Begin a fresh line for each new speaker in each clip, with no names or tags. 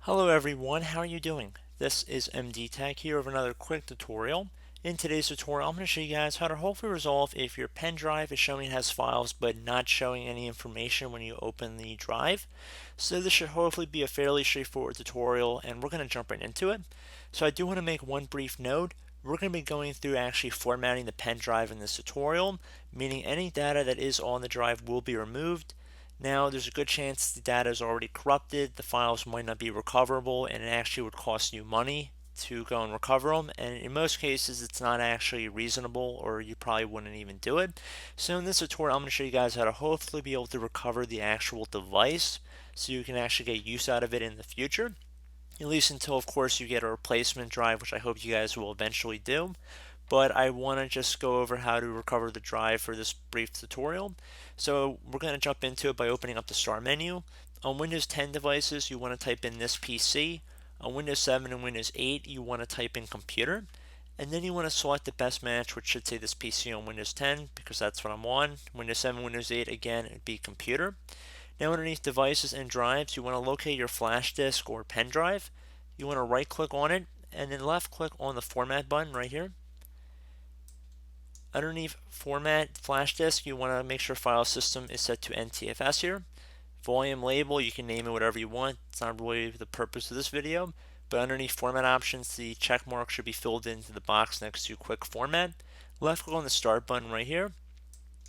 Hello everyone, how are you doing? This is MD Tech here with another quick tutorial. In today's tutorial, I'm going to show you guys how to hopefully resolve if your pen drive is showing it has files but not showing any information when you open the drive. So this should hopefully be a fairly straightforward tutorial and we're going to jump right into it. So I do want to make one brief note. We're going to be going through actually formatting the pen drive in this tutorial, meaning any data that is on the drive will be removed. Now, there's a good chance the data is already corrupted, the files might not be recoverable, and it actually would cost you money to go and recover them. And in most cases, it's not actually reasonable, or you probably wouldn't even do it. So, in this tutorial, I'm going to show you guys how to hopefully be able to recover the actual device so you can actually get use out of it in the future. At least until, of course, you get a replacement drive, which I hope you guys will eventually do. But I want to just go over how to recover the drive for this brief tutorial. So we're going to jump into it by opening up the Start menu. On Windows 10 devices, you want to type in this PC. On Windows 7 and Windows 8, you want to type in Computer. And then you want to select the best match, which should say this PC on Windows 10, because that's what I'm on. Windows 7, Windows 8, again, it'd be Computer. Now underneath Devices and Drives, you want to locate your flash disk or pen drive. You want to right click on it, and then left click on the Format button right here. Underneath Format Flash Disk, you want to make sure file system is set to NTFS here. Volume label, you can name it whatever you want. It's not really the purpose of this video. But underneath Format Options, the check mark should be filled into the box next to Quick Format. Left click on the Start button right here.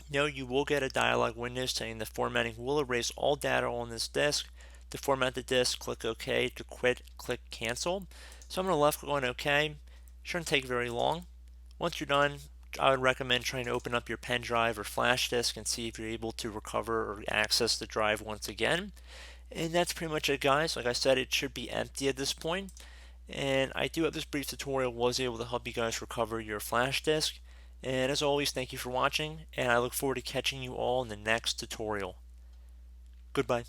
Now you will get a dialog window saying the formatting will erase all data on this disk. To format the disk, click OK. To quit, click Cancel. So I'm going to left click on OK. Shouldn't take very long. Once you're done, I would recommend trying to open up your pen drive or flash disk and see if you're able to recover or access the drive once again. And that's pretty much it, guys. Like I said, it should be empty at this point. And I do have this brief tutorial was able to help you guys recover your flash disk. And as always, thank you for watching, and I look forward to catching you all in the next tutorial. Goodbye.